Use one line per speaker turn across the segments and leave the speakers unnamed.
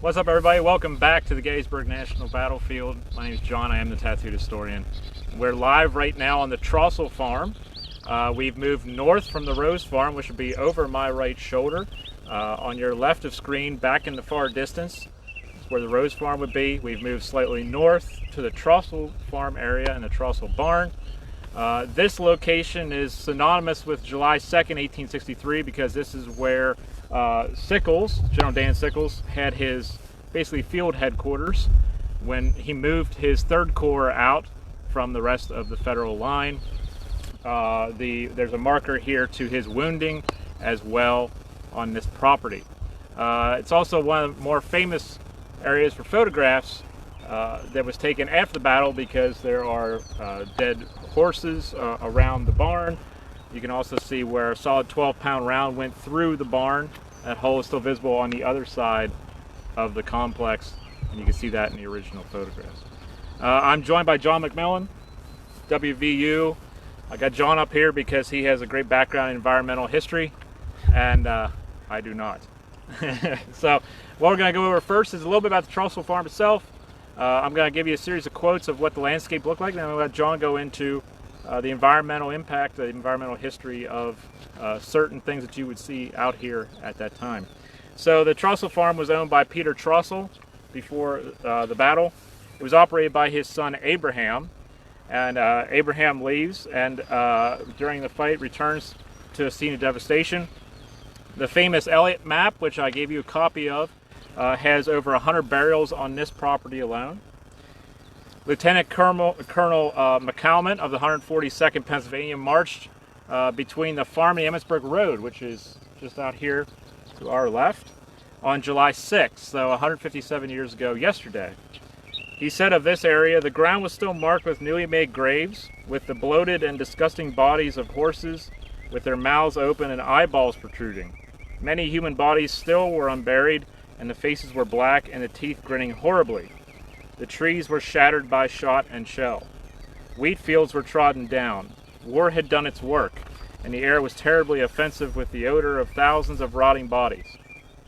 What's up, everybody? Welcome back to the Gettysburg National Battlefield. My name is John. I am the tattooed historian. We're live right now on the Trostle Farm. We've moved north from the Rose Farm, which would be over my right shoulder. On your left of screen, back in the far distance, is where the Rose Farm would be. We've moved slightly north to the Trostle Farm area and the Trostle Barn. This location is synonymous with July 2nd, 1863, because this is where Sickles, General Dan Sickles, had his basically field headquarters when he moved his 3rd Corps out from the rest of the federal line. There's a marker here to his wounding as well on this property. It's also one of the more famous areas for photographs that was taken after the battle, because there are dead horses around the barn. You can also see where a solid 12-pound round went through the barn. That hole is still visible on the other side of the complex, and you can see that in the original photographs. I'm joined by John McMillan, WVU. I got John up here because he has a great background in environmental history, and I do not. So what we're going to go over first is a little bit about the Trostle Farm itself. I'm going to give you a series of quotes of what the landscape looked like, and then we'll let John go into the environmental impact, the environmental history of certain things that you would see out here at that time. So the Trostle Farm was owned by Peter Trostle before the battle. It was operated by his son Abraham, and Abraham leaves and during the fight returns to a scene of devastation. The famous Elliott Map, which I gave you a copy of, has over 100 burials on this property alone. Lieutenant Colonel McCalman of the 142nd Pennsylvania marched between the farm and the Emmitsburg Road, which is just out here to our left, on July 6th, so 157 years ago yesterday. He said of this area, the ground was still marked with newly made graves, with the bloated and disgusting bodies of horses, with their mouths open and eyeballs protruding. Many human bodies still were unburied, and the faces were black and the teeth grinning horribly. The trees were shattered by shot and shell. Wheat fields were trodden down. War had done its work, and the air was terribly offensive with the odor of thousands of rotting bodies.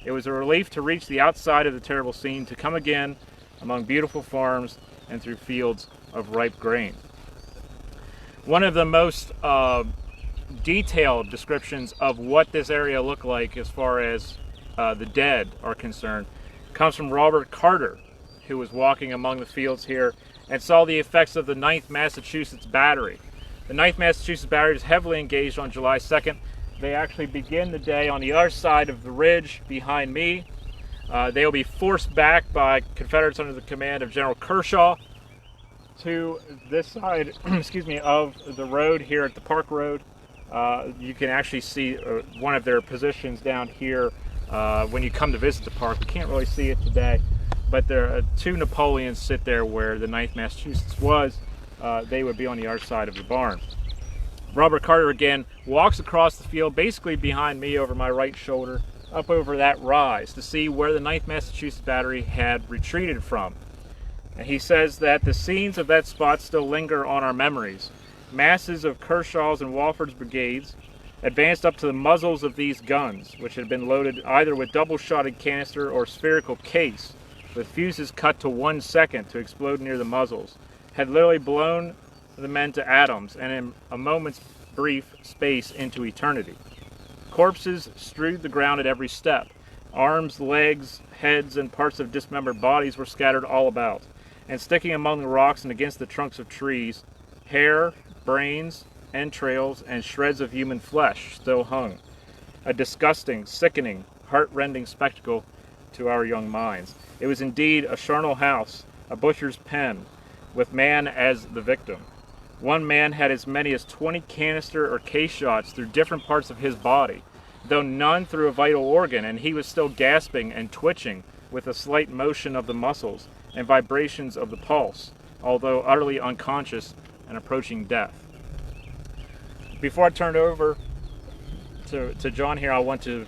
It was a relief to reach the outside of the terrible scene, to come again among beautiful farms and through fields of ripe grain. One of the most detailed descriptions of what this area looked like as far as the dead are concerned comes from Robert Carter, who was walking among the fields here and saw the effects of the 9th Massachusetts Battery. The 9th Massachusetts Battery is heavily engaged on July 2nd. They actually begin the day on the other side of the ridge behind me. They will be forced back by Confederates under the command of General Kershaw to this side excuse me, of the road here at the Park Road. You can actually see one of their positions down here when you come to visit the park. You can't really see it today, but there are 2 Napoleons sit there where the 9th Massachusetts was. They would be on the other side of the barn. Robert Carter again walks across the field, basically behind me over my right shoulder, up over that rise to see where the 9th Massachusetts Battery had retreated from. And he says that the scenes of that spot still linger on our memories. Masses of Kershaw's and Walford's brigades advanced up to the muzzles of these guns, which had been loaded either with double-shotted canister or spherical case, with fuses cut to 1 second to explode near the muzzles, had literally blown the men to atoms, and in a moment's brief space into eternity. Corpses strewed the ground at every step. Arms, legs, heads, and parts of dismembered bodies were scattered all about, and sticking among the rocks and against the trunks of trees, hair, brains, entrails, and shreds of human flesh still hung. A disgusting, sickening, heart-rending spectacle to our young minds. It was indeed a charnel house, a butcher's pen, with man as the victim. One man had as many as 20 canister or case shots through different parts of his body, though none through a vital organ, and he was still gasping and twitching with a slight motion of the muscles and vibrations of the pulse, although utterly unconscious and approaching death. Before I turn it over to John here, I want to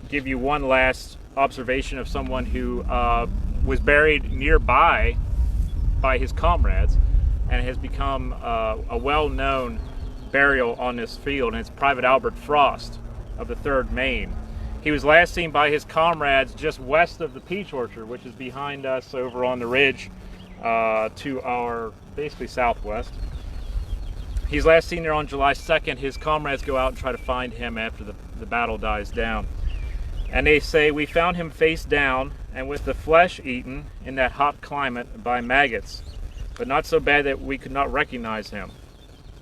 give you one last observation of someone who was buried nearby by his comrades and has become a well-known burial on this field, and it's Private Albert Frost of the 3rd Maine. He was last seen by his comrades just west of the peach orchard, which is behind us over on the ridge to our basically southwest. He's last seen there on July 2nd. His comrades go out and try to find him after the battle dies down. And they say, we found him face down and with the flesh eaten in that hot climate by maggots, but not so bad that we could not recognize him.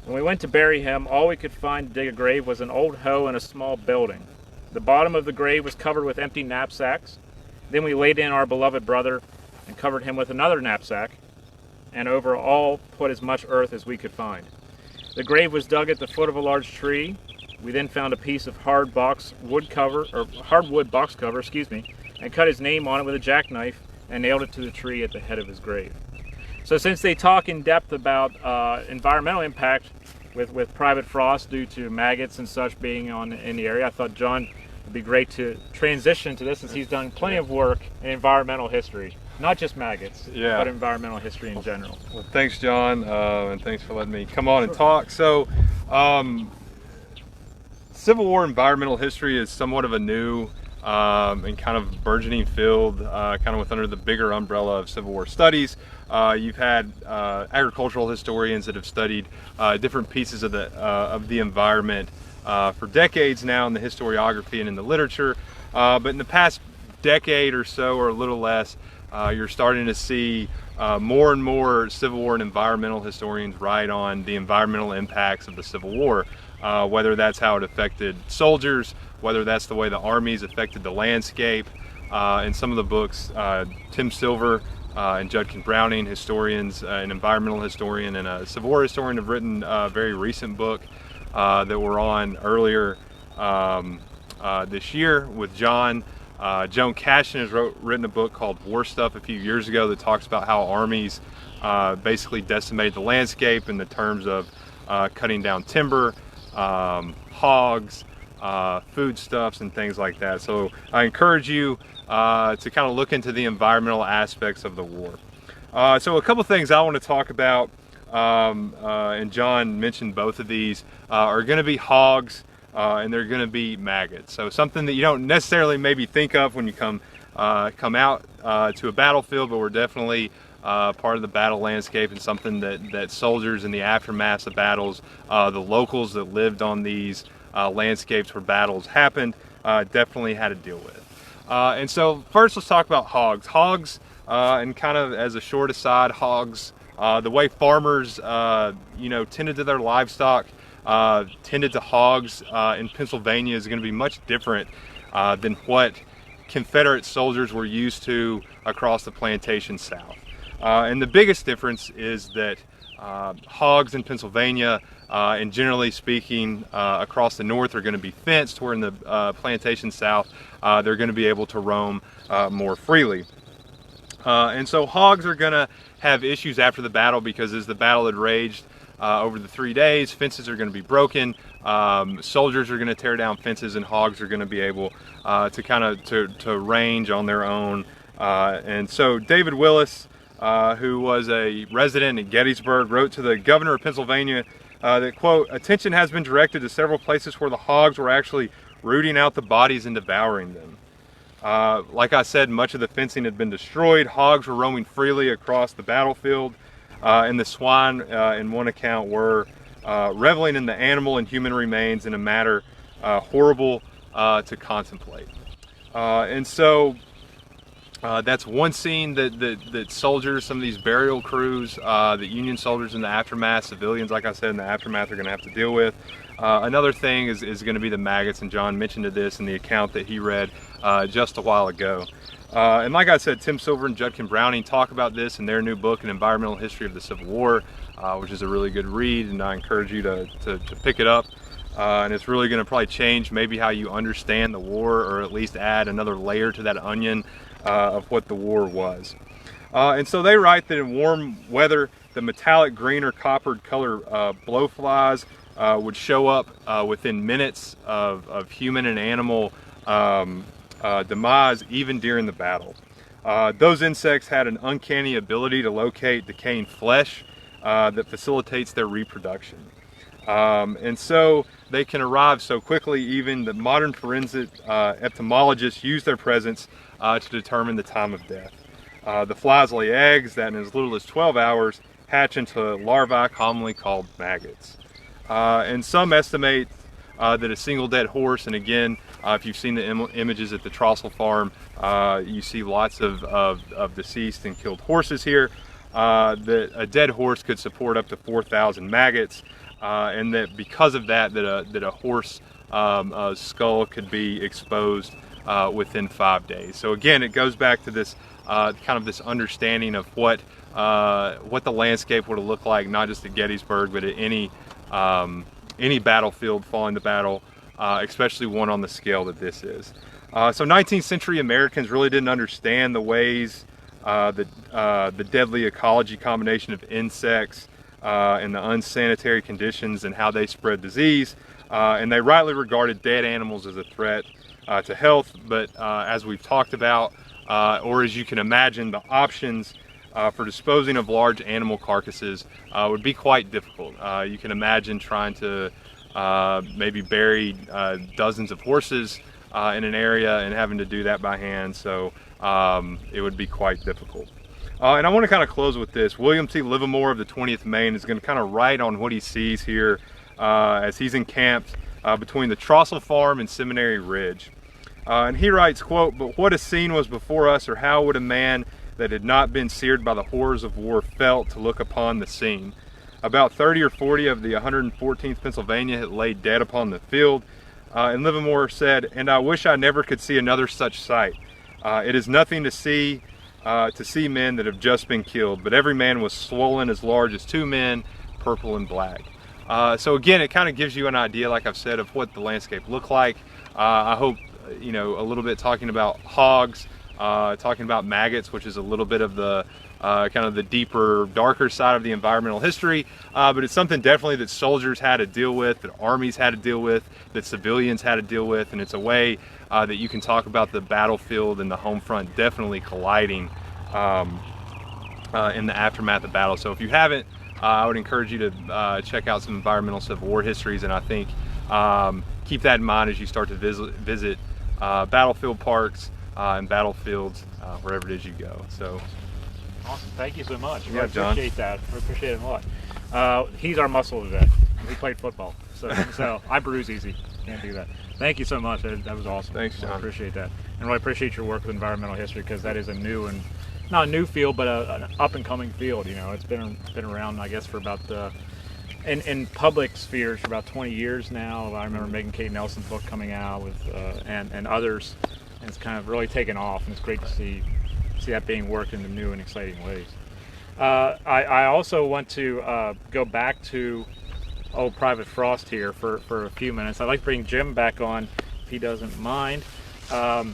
When we went to bury him, all we could find to dig a grave was an old hoe and a small building. The bottom of the grave was covered with empty knapsacks. Then we laid in our beloved brother and covered him with another knapsack, and over all put as much earth as we could find. The grave was dug at the foot of a large tree. We then found a piece of hardwood box cover, and cut his name on it with a jackknife and nailed it to the tree at the head of his grave. So since they talk in depth about environmental impact with Private Frost due to maggots and such being in the area, I thought John would be great to transition to this, since he's done plenty of work in environmental history. Not just maggots, but environmental history in general.
Well, thanks, John, and thanks for letting me come on and talk. So, Civil War environmental history is somewhat of a new and kind of burgeoning field, kind of with under the bigger umbrella of Civil War studies. You've had agricultural historians that have studied different pieces of the environment for decades now in the historiography and in the literature. But in the past decade or so, or a little less, you're starting to see more and more Civil War and environmental historians write on the environmental impacts of the Civil War, whether that's how it affected soldiers, whether that's the way the armies affected the landscape. In some of the books, Tim Silver and Judkin Browning, historians, an environmental historian and a Civil War historian, have written a very recent book that we're on earlier this year with John. Joan Cashin has written a book called War Stuff a few years ago that talks about how armies basically decimated the landscape in the terms of cutting down timber, hogs, foodstuffs, and things like that. So I encourage you to kind of look into the environmental aspects of the war. So a couple things I want to talk about, and John mentioned both of these, are going to be hogs. And they're going to be maggots. So something that you don't necessarily maybe think of when you come out to a battlefield, but we're definitely part of the battle landscape, and something that soldiers in the aftermath of battles, the locals that lived on these landscapes where battles happened, definitely had to deal with. And so first, let's talk about hogs. Hogs, and kind of as a short aside, hogs, the way farmers tended to their livestock, tended to hogs in Pennsylvania is going to be much different than what Confederate soldiers were used to across the plantation south. And the biggest difference is that hogs in Pennsylvania, and generally speaking across the north, are going to be fenced, where in the plantation south they're going to be able to roam more freely. And so hogs are going to have issues after the battle, because as the battle had raged over the 3 days, fences are going to be broken, soldiers are going to tear down fences, and hogs are going to be able to kind of to range on their own. And so David Willis, who was a resident in Gettysburg, wrote to the governor of Pennsylvania that, quote, "Attention has been directed to several places where the hogs were actually rooting out the bodies and devouring them. Like I said, much of the fencing had been destroyed. Hogs were roaming freely across the battlefield. And the swine, in one account, were reveling in the animal and human remains in a manner horrible to contemplate." And so that's one scene that soldiers, some of these burial crews, that Union soldiers in the aftermath, civilians, like I said, in the aftermath, are going to have to deal with. Another thing is going to be the maggots, and John mentioned this in the account that he read just a while ago. And like I said, Tim Silver and Judkin Browning talk about this in their new book, An Environmental History of the Civil War, which is a really good read, and I encourage you to pick it up. And it's really going to probably change maybe how you understand the war, or at least add another layer to that onion of what the war was. And so they write that in warm weather, the metallic green or copper color blowflies would show up within minutes of human and animal demise, even during the battle. Those insects had an uncanny ability to locate decaying flesh that facilitates their reproduction. And so they can arrive so quickly, even the modern forensic entomologists use their presence to determine the time of death. The flies lay eggs that in as little as 12 hours hatch into larvae commonly called maggots. And some estimate that a single dead horse, and again, if you've seen the images at the Trostle Farm, you see lots of deceased and killed horses here, that a dead horse could support up to 4,000 maggots, and that because of that, that a horse skull could be exposed within 5 days. So again, it goes back to this kind of this understanding of what the landscape would have looked like, not just at Gettysburg, but at any battlefield following the battle, especially one on the scale that this is. So 19th century Americans really didn't understand the ways the deadly ecology combination of insects and the unsanitary conditions and how they spread disease, and they rightly regarded dead animals as a threat to health. But as we've talked about, or as you can imagine, the options for disposing of large animal carcasses would be quite difficult. You can imagine trying to maybe bury dozens of horses in an area and having to do that by hand, so it would be quite difficult. And I want to kind of close with this. William T. Livermore of the 20th Maine is going to kind of write on what he sees here as he's encamped between the Trostle Farm and Seminary Ridge. And he writes, quote, "But what a scene was before us, or how would a man that had not been seared by the horrors of war felt to look upon the scene? About 30 or 40 of the 114th Pennsylvania had laid dead upon the field." And Livermore said, "And I wish I never could see another such sight. It is nothing to see men that have just been killed, but every man was swollen as large as two men, purple and black." So again, it kind of gives you an idea, like I've said, of what the landscape looked like. I hope, you know, a little bit talking about hogs, talking about maggots, which is a little bit of the kind of the deeper, darker side of the environmental history, but it's something definitely that soldiers had to deal with, that armies had to deal with, that civilians had to deal with, and it's a way that you can talk about the battlefield and the home front definitely colliding in the aftermath of battle. So if you haven't, I would encourage you to check out some environmental Civil War histories, and I think keep that in mind as you start to visit battlefield parks and battlefields wherever it is you go. So.
Awesome. Thank you so much.
Yeah,
I appreciate that. I appreciate it a lot. He's our muscle vet. He played football, so I bruise easy. Can't do that. Thank you so much. That was awesome.
Thanks, John.
I appreciate that, and really appreciate your work with environmental history, because that is a new and not a new field, but an up and coming field. You know, it's been around, I guess, for about in public spheres for about 20 years now. I remember Megan Kate Nelson's book coming out with and others, and it's kind of really taken off, and it's great to see that being worked in new and exciting ways. I also want to go back to old Private Frost here for a few minutes. I'd like to bring Jim back on, if he doesn't mind. The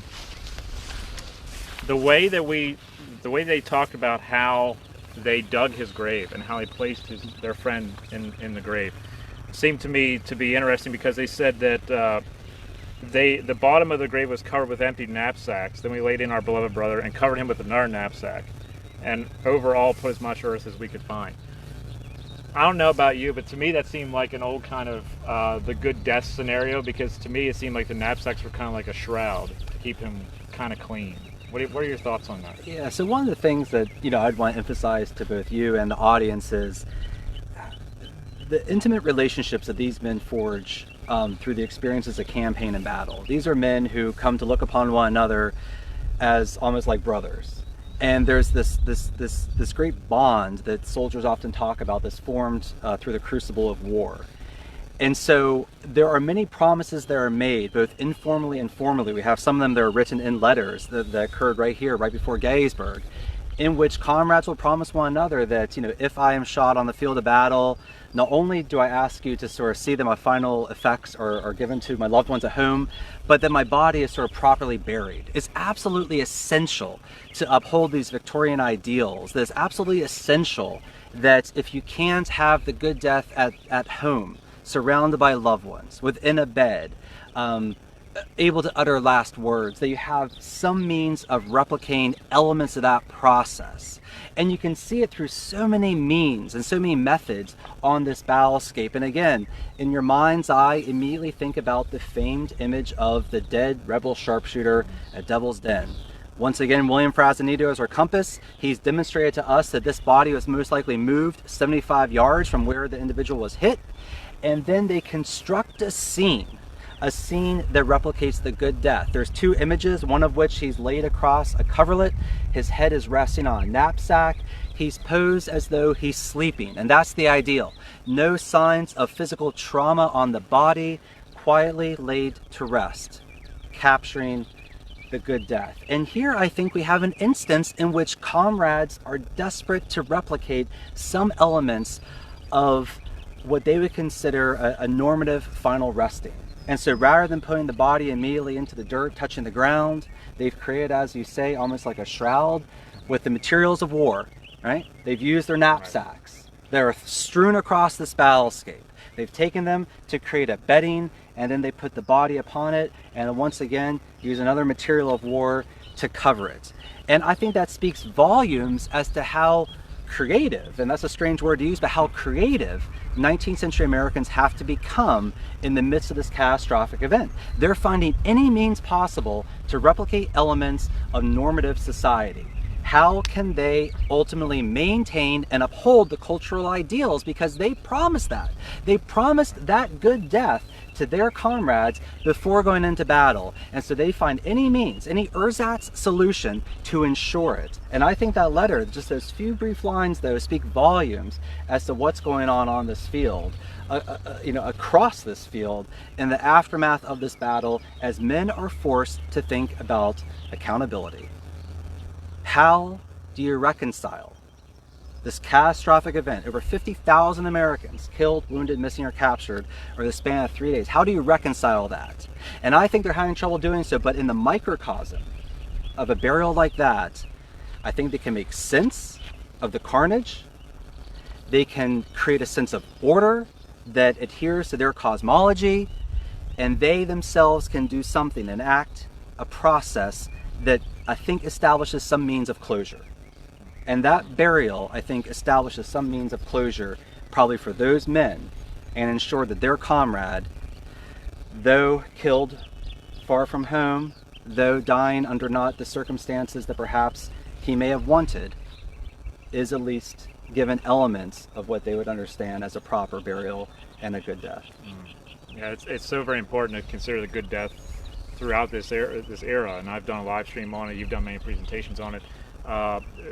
way they talked about how they dug his grave and how they placed their friend in the grave seemed to me to be interesting, because they said that the bottom of the grave was covered with empty knapsacks. Then we laid in our beloved brother and covered him with another knapsack, and overall put as much earth as we could find. I don't know about you, but to me that seemed like an old kind of the good death scenario, because to me it seemed like the knapsacks were kind of like a shroud to keep him kind of clean. What are your thoughts on that?
Yeah, so one of the things that I'd want to emphasize to both you and the audience is the intimate relationships that these men forge through the experiences of campaign and battle. These are men who come to look upon one another as almost like brothers. And there's this great bond that soldiers often talk about that's formed through the crucible of war. And so there are many promises that are made, both informally and formally. We have some of them that are written in letters that occurred right here, right before Gettysburg, in which comrades will promise one another that, if I am shot on the field of battle, not only do I ask you to sort of see that my final effects are given to my loved ones at home, but that my body is sort of properly buried. It's absolutely essential to uphold these Victorian ideals. That it's absolutely essential that if you can't have the good death at home, surrounded by loved ones, within a bed, able to utter last words, that you have some means of replicating elements of that process. And you can see it through so many means and so many methods on this battlescape. And again, in your mind's eye, immediately think about the famed image of the dead rebel sharpshooter at Devil's Den. Once again, William Frazanito is our compass. He's demonstrated to us that this body was most likely moved 75 yards from where the individual was hit. And then they construct a scene that replicates the good death. There's two images, one of which he's laid across a coverlet. His head is resting on a knapsack. He's posed as though he's sleeping, and that's the ideal. No signs of physical trauma on the body, quietly laid to rest, capturing the good death. And here I think we have an instance in which comrades are desperate to replicate some elements of what they would consider a normative final resting. And so rather than putting the body immediately into the dirt, touching the ground, they've created, as you say, almost like a shroud with the materials of war, right? They've used their knapsacks. They're strewn across this battlescape. They've taken them to create a bedding, and then they put the body upon it, and once again, use another material of war to cover it. And I think that speaks volumes as to how creative, and that's a strange word to use, but how creative 19th century Americans have to become in the midst of this catastrophic event. They're finding any means possible to replicate elements of normative society. How can they ultimately maintain and uphold the cultural ideals? Because they promised that. They promised that good death to their comrades before going into battle. And so they find any means, any ersatz solution to ensure it. And I think that letter, just those few brief lines though, speak volumes as to what's going on this field, across this field in the aftermath of this battle, as men are forced to think about accountability. How do you reconcile this catastrophic event, over 50,000 Americans killed, wounded, missing, or captured over the span of 3 days? How do you reconcile that? And I think they're having trouble doing so, but in the microcosm of a burial like that, I think they can make sense of the carnage. They can create a sense of order that adheres to their cosmology, and they themselves can do something, an act, a process that I think establishes some means of closure. And that burial, I think, establishes some means of closure probably for those men, and ensure that their comrade, though killed far from home, though dying under not the circumstances that perhaps he may have wanted, is at least given elements of what they would understand as a proper burial and a good death.
Yeah, it's so very important to consider the good death throughout this era, and I've done a live stream on it. You've done many presentations on it.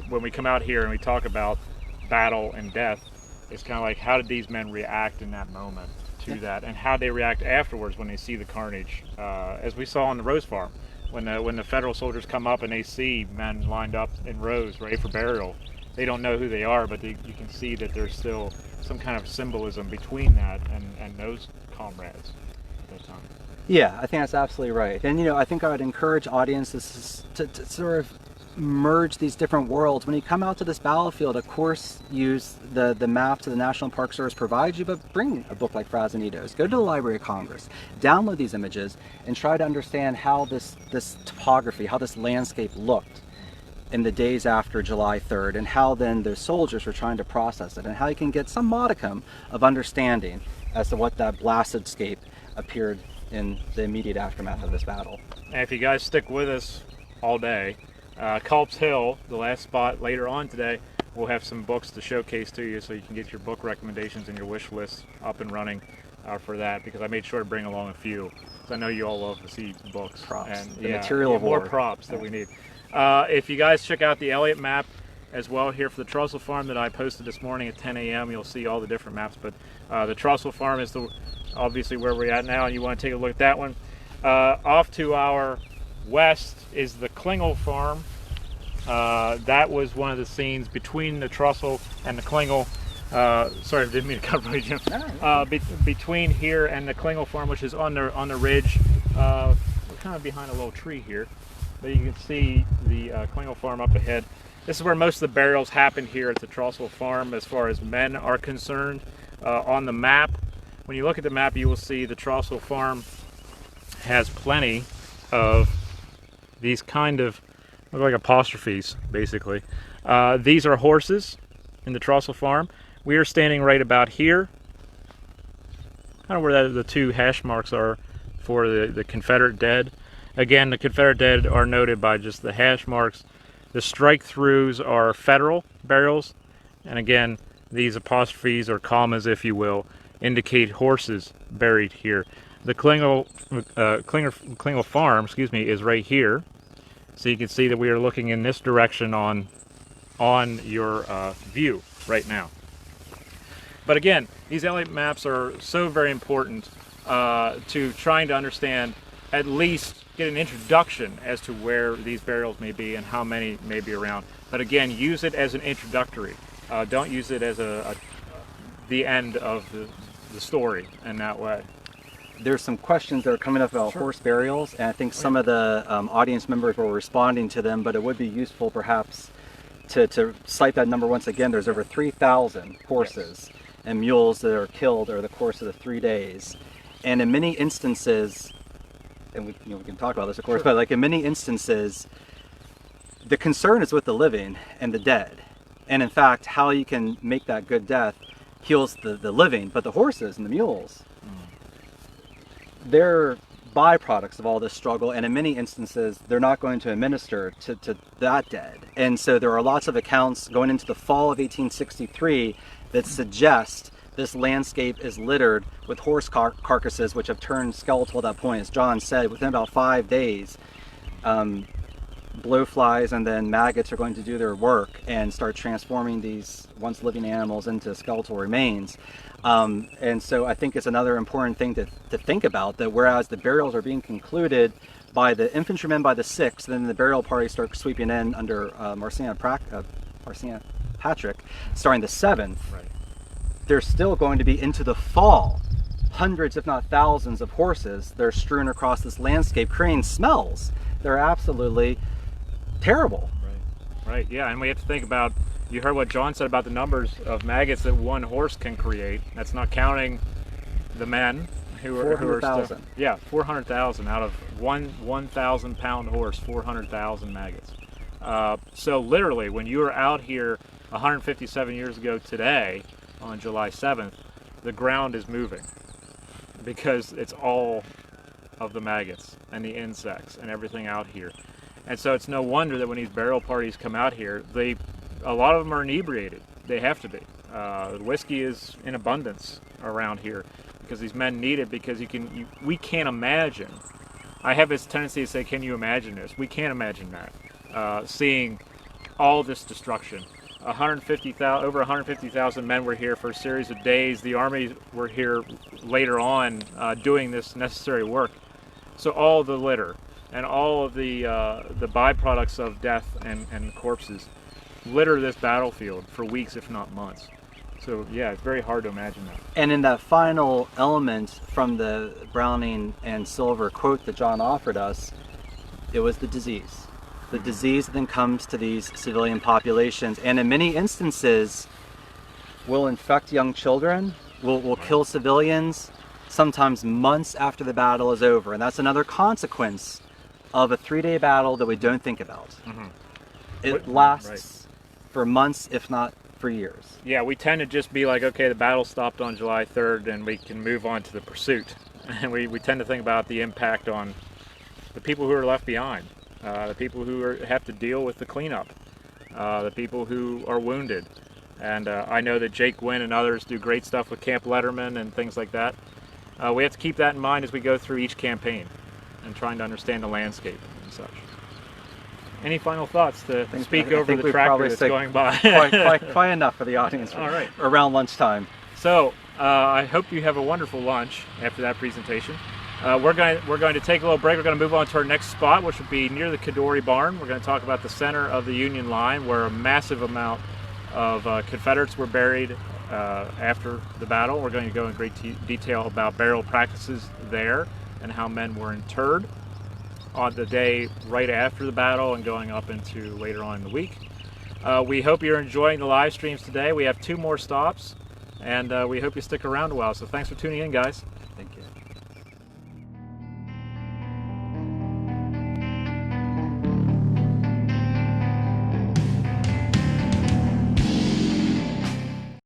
When we come out here and we talk about battle and death, it's kind of like, how did these men react in that moment to that, and how they react afterwards when they see the carnage, as we saw on the Rose Farm, when the federal soldiers come up and they see men lined up in rows ready for burial. They don't know who they are, but you can see that there's still some kind of symbolism between that and those comrades at that time.
Yeah, I think that's absolutely right. And I think I would encourage audiences to sort of merge these different worlds. When you come out to this battlefield, of course, use the map that the National Park Service provides you, but bring a book like Frazanito's. Go to the Library of Congress, download these images, and try to understand how this topography, how this landscape looked in the days after July 3rd, and how then the soldiers were trying to process it, and how you can get some modicum of understanding as to what that blasted scape appeared in the immediate aftermath of this battle.
And if you guys stick with us all day, Culp's Hill, the last spot later on today, we'll have some books to showcase to you, so you can get your book recommendations and your wish list up and running for that, because I made sure to bring along a few, because I know you all love to see books.
Props.
And
the material of
more
war.
Props that we need. If you guys check out the Elliott Map as well here for the Trostle Farm that I posted this morning at 10 a.m., you'll see all the different maps, but the Trostle Farm is obviously where we're at now, and you want to take a look at that one. Off to our west is the Klingel Farm. That was one of the scenes between the Trostle and the Klingel. Sorry, I didn't mean to cover you, Jim. Between here and the Klingel Farm, which is on the ridge. We're kind of behind a little tree here, but you can see the Klingel Farm up ahead. This is where most of the burials happen here at the Trostle Farm, as far as men are concerned. On the map, when you look at the map, you will see the Trostle Farm has plenty of these kind of, look like apostrophes, basically. These are horses in the Trostle Farm. We are standing right about here, kind of where the two hash marks are for the Confederate dead. Again, the Confederate dead are noted by just the hash marks. The strike-throughs are Federal burials, and again, these apostrophes or commas, if you will, indicate horses buried here. The Klingel Farm, is right here, so you can see that we are looking in this direction on your view right now. But again, these Elliott maps are so very important to trying to understand, at least get an introduction as to where these burials may be and how many may be around. But again, use it as an introductory. Don't use it as the end of the story in that way.
There's some questions that are coming up about horse burials, and I think some of the audience members were responding to them, but it would be useful perhaps to cite that number once again. There's over 3,000 horses and mules that are killed over the course of the 3 days. And in many instances, and we can talk about this of course, but like in many instances, the concern is with the living and the dead. And in fact, how you can make that good death heals the living, but the horses and the mules, they're byproducts of all this struggle, and in many instances they're not going to administer to that dead. And so there are lots of accounts going into the fall of 1863 that suggest this landscape is littered with horse carcasses which have turned skeletal at that point. As John said, within about 5 days, blowflies and then maggots are going to do their work and start transforming these once living animals into skeletal remains. And so I think it's another important thing to think about, that whereas the burials are being concluded by the infantrymen by the 6th, then the burial party starts sweeping in under Marcia Patrick starting the 7th.
Right.
They're still going to be into the fall. Hundreds, if not thousands, of horses that are strewn across this landscape, creating smells. They're absolutely terrible.
Right, yeah, and we have to think about, you heard what John said about the numbers of maggots that one horse can create. That's not counting the men who are
400,000.
Yeah, 400,000 out of 1,000 pound horse, 400,000 maggots. So literally, when you were out here 157 years ago today, on July 7th, the ground is moving because it's all of the maggots and the insects and everything out here. And so it's no wonder that when these burial parties come out here, a lot of them are inebriated. They have to be. Whiskey is in abundance around here because these men need it, because we can't imagine. I have this tendency to say, can you imagine this? We can't imagine that. Seeing all this destruction. Over 150,000 men were here for a series of days. The army were here later on doing this necessary work. So all the litter and all of the byproducts of death and corpses litter this battlefield for weeks, if not months. So yeah, it's very hard to imagine that.
And in that final element from the Browning and Silver quote that John offered us, it was the disease. The disease then comes to these civilian populations, and in many instances will infect young children, will kill civilians, sometimes months after the battle is over. And that's another consequence of a 3-day battle that we don't think about. Mm-hmm. It lasts for months, if not for years.
Yeah, we tend to just be like, okay, the battle stopped on July 3rd and we can move on to the pursuit. And we tend to think about the impact on the people who are left behind. The people who have to deal with the cleanup, the people who are wounded. And I know that Jake Wynn and others do great stuff with Camp Letterman and things like that. We have to keep that in mind as we go through each campaign and trying to understand the landscape and such. Any final thoughts to speak over the tractor that's going by?
quite enough for the audience.
All right.
Around lunchtime.
So I hope you have a wonderful lunch after that presentation. We're going to take a little break. We're going to move on to our next spot, which will be near the Kadori Barn. We're going to talk about the center of the Union line, where a massive amount of Confederates were buried after the battle. We're going to go in great detail about burial practices there and how men were interred on the day right after the battle and going up into later on in the week. We hope you're enjoying the live streams today. We have 2 more stops, and we hope you stick around a while. So thanks for tuning in, guys.
Thank you.